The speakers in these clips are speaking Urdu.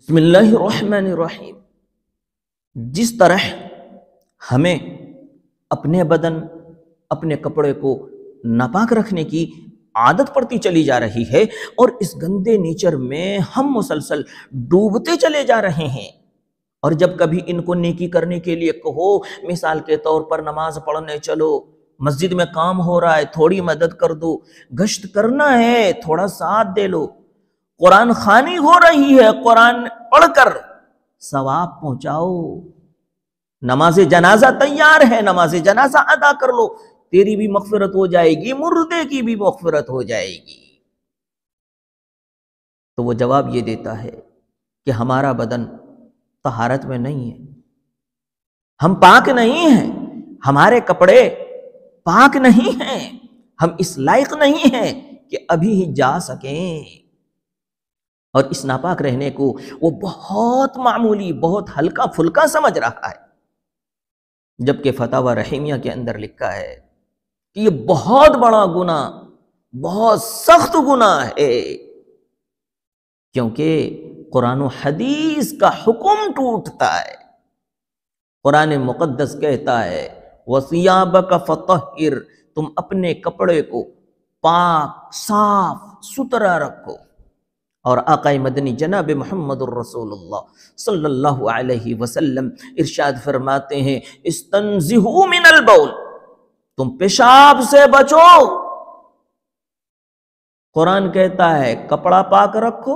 بسم اللہ الرحمن الرحیم۔ جس طرح ہمیں اپنے بدن اپنے کپڑے کو ناپاک رکھنے کی عادت پڑتی چلی جا رہی ہے اور اس گندے نیچر میں ہم مسلسل ڈوبتے چلے جا رہے ہیں، اور جب کبھی ان کو نیکی کرنے کے لیے کہو، مثال کے طور پر نماز پڑھنے چلو، مسجد میں کام ہو رہا ہے تھوڑی مدد کر دو، گشت کرنا ہے تھوڑا ساتھ دے لو، قرآن خوانی ہو رہی ہے قرآن پڑھ کر ثواب پہنچاؤ، نماز جنازہ تیار ہے نماز جنازہ ادا کر لو، تیری بھی مغفرت ہو جائے گی، مردے کی بھی مغفرت ہو جائے گی۔ تو وہ جواب یہ دیتا ہے کہ ہمارا بدن طہارت میں نہیں ہے، ہم پاک نہیں ہیں، ہمارے کپڑے پاک نہیں ہیں، ہم اس لائق نہیں ہیں کہ ابھی ہی جا سکیں، اور اس ناپاک رہنے کو وہ بہت معمولی بہت ہلکا پھلکا سمجھ رہا ہے، جبکہ فتاوی رحیمیہ کے اندر لکھا ہے کہ یہ بہت بڑا گناہ، بہت سخت گناہ ہے، کیونکہ قرآن و حدیث کا حکم ٹوٹتا ہے۔ قرآن مقدس کہتا ہے وَثِيَابَكَ فَطَهِّرْ، تم اپنے کپڑے کو پاک صاف ستھرا رکھو، اور آقا مدنی جناب محمد الرسول اللہ صلی اللہ علیہ وسلم ارشاد فرماتے ہیں استنزہوا من البول، تم پیشاب سے بچو۔ قرآن کہتا ہے کپڑا پاک رکھو،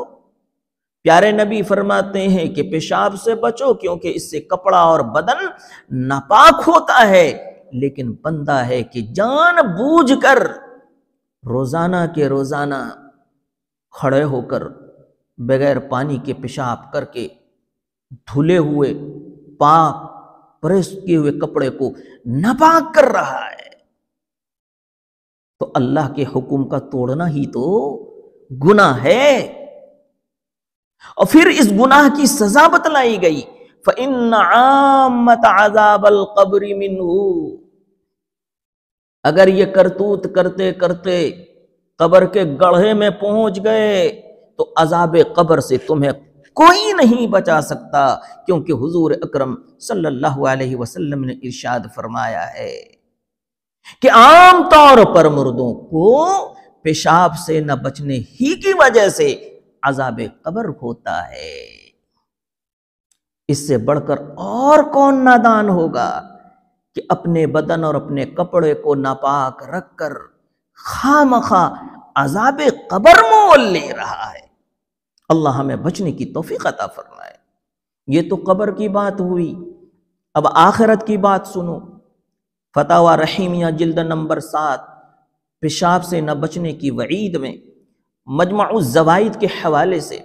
پیارے نبی فرماتے ہیں کہ پیشاب سے بچو کیونکہ اس سے کپڑا اور بدن ناپاک ہوتا ہے، لیکن بندہ ہے کہ جان بوجھ کر روزانہ کے روزانہ کھڑے ہو کر بغیر پانی کے پیشاب کر کے دھلے ہوئے پاک پریس کیے ہوئے کپڑے کو ناپاک کر رہا ہے، تو اللہ کے حکم کا توڑنا ہی تو گناہ ہے، اور پھر اس گناہ کی سزا بتلائی گئی فَإِنَّ عَامَّةَ عَذَابَ الْقَبْرِ مِنْهُ، اگر یہ کرتوت کرتے کرتے قبر کے گڑھے میں پہنچ گئے تو عذاب قبر سے تمہیں کوئی نہیں بچا سکتا، کیونکہ حضور اکرم صلی اللہ علیہ وسلم نے ارشاد فرمایا ہے کہ عام طور پر مردوں کو پیشاب سے نہ بچنے ہی کی وجہ سے عذاب قبر ہوتا ہے۔ اس سے بڑھ کر اور کون نادان ہوگا کہ اپنے بدن اور اپنے کپڑے کو ناپاک رکھ کر خواہ عذاب قبر مول لے رہا ہے۔ اللہ ہمیں بچنے کی توفیق عطا فرمائے۔ یہ تو قبر کی بات ہوئی، اب آخرت کی بات سنو۔ فتاوی رحیمیہ جلد نمبر 7 پیشاب سے نہ بچنے کی وعید میں مجمع الزوائد کے حوالے سے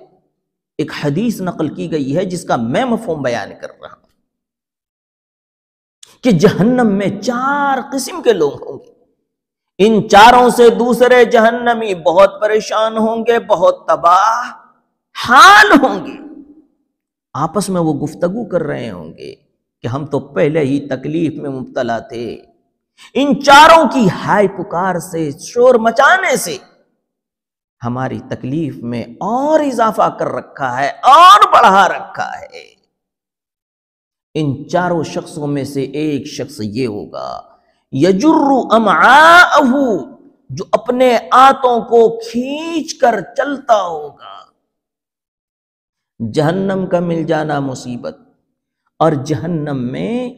ایک حدیث نقل کی گئی ہے جس کا میں مفہوم بیان کر رہا ہوں کہ جہنم میں 4 قسم کے لوگ ہوں گے، ان چاروں سے دوسرے جہنمی بہت پریشان ہوں گے، بہت تباہ حال ہوں گے، آپس میں وہ گفتگو کر رہے ہوں گے کہ ہم تو پہلے ہی تکلیف میں مبتلا تھے، ان چاروں کی ہائے پکار سے شور مچانے سے ہماری تکلیف میں اور اضافہ کر رکھا ہے اور بڑھا رکھا ہے۔ ان چاروں شخصوں میں سے ایک شخص یہ ہوگا یجر امعاءہ، جو اپنے آنتوں کو کھینچ کر چلتا ہوگا۔ جہنم کا مل جانا مصیبت، اور جہنم میں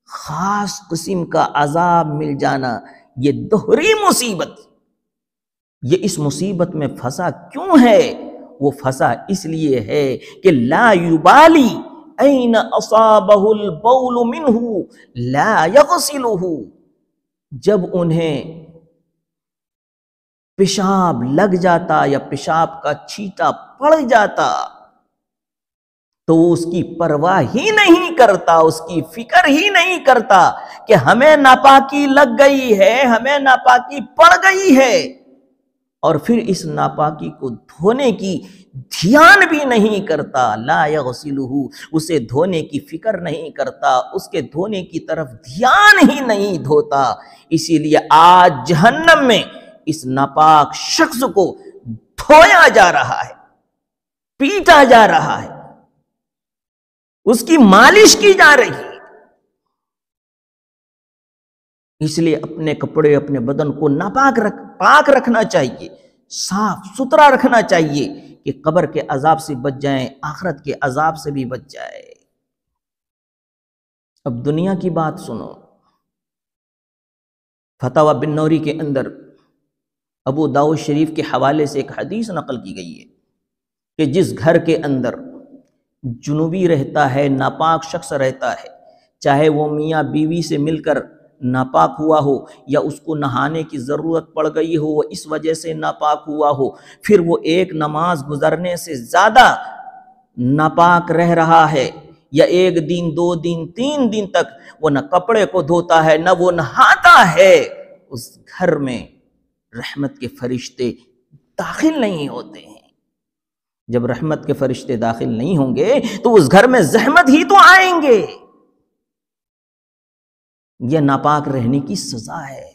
خاص قسم کا عذاب مل جانا یہ دوہری مصیبت۔ یہ اس مصیبت میں پھنسا کیوں ہے؟ وہ پھنسا اس لیے ہے کہ لا یبالی این اصابہ البول منہ لا یغسلہ، جب انہیں پیشاب لگ جاتا یا پیشاب کا چھینٹا پڑ جاتا تو وہ اس کی پرواہ ہی نہیں کرتا، اس کی فکر ہی نہیں کرتا کہ ہمیں ناپاکی لگ گئی ہے، ہمیں ناپاکی پڑ گئی ہے، اور پھر اس ناپاکی کو دھونے کی دھیان بھی نہیں کرتا، لا یغسلہ، اسے دھونے کی فکر نہیں کرتا، اس کے دھونے کی طرف دھیان ہی نہیں دھوتا۔ اسی لیے آج جہنم میں اس ناپاک شخص کو دھویا جا رہا ہے، پیٹا جا رہا ہے، اس کی مالش کی جا رہی ہے۔ اس لیے اپنے کپڑے، اپنے بدن کو پاک رکھنا چاہیے، صاف ستھرا رکھنا چاہیے کہ قبر کے عذاب سے بچ جائیں، آخرت کے عذاب سے بھی بچ جائے۔ اب دنیا کی بات سنو، فتاوی بن نوری کے اندر ابو داؤد شریف کے حوالے سے ایک حدیث نقل کی گئی ہے کہ جس گھر کے اندر جنوبی رہتا ہے، ناپاک شخص رہتا ہے، چاہے وہ میاں بیوی سے مل کر ناپاک ہوا ہو یا اس کو نہانے کی ضرورت پڑ گئی ہو، وہ اس وجہ سے ناپاک ہوا ہو، پھر وہ ایک نماز گزرنے سے زیادہ ناپاک رہ رہا ہے، یا ایک دن، 2 دن، 3 دن تک وہ نہ کپڑے کو دھوتا ہے، نہ وہ نہاتا ہے، اس گھر میں رحمت کے فرشتے داخل نہیں ہوتے ہیں۔ جب رحمت کے فرشتے داخل نہیں ہوں گے تو اس گھر میں زحمت ہی تو آئیں گے۔ یہ ناپاک رہنے کی سزا ہے۔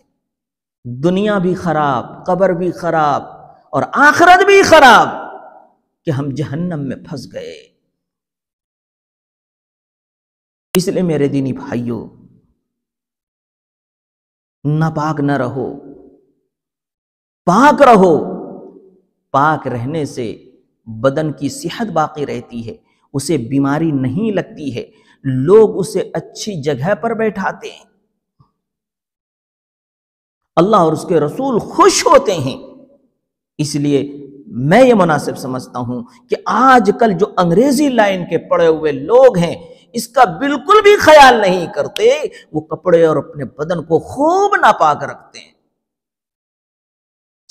دنیا بھی خراب، قبر بھی خراب، اور آخرت بھی خراب کہ ہم جہنم میں پھنس گئے۔ اس لیے میرے دینی بھائیوں، ناپاک نہ رہو، پاک رہو۔ پاک رہنے سے بدن کی صحت باقی رہتی ہے، اسے بیماری نہیں لگتی ہے، لوگ اسے اچھی جگہ پر بیٹھاتے ہیں، اللہ اور اس کے رسول خوش ہوتے ہیں۔ اس لیے میں یہ مناسب سمجھتا ہوں کہ آج کل جو انگریزی لائن کے پڑے ہوئے لوگ ہیں، اس کا بالکل بھی خیال نہیں کرتے، وہ کپڑے اور اپنے بدن کو خوب ناپاک رکھتے ہیں،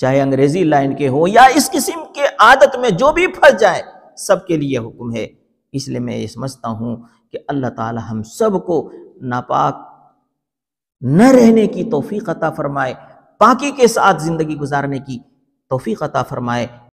چاہے انگریزی لائن کے ہو یا اس قسم کے عادت میں جو بھی پھنس جائے، سب کے لیے حکم ہے۔ اس لیے میں یہ سمجھتا ہوں کہ اللہ تعالی ہم سب کو ناپاک نہ رہنے کی توفیق عطا فرمائے، پاکی کے ساتھ زندگی گزارنے کی توفیق عطا فرمائے۔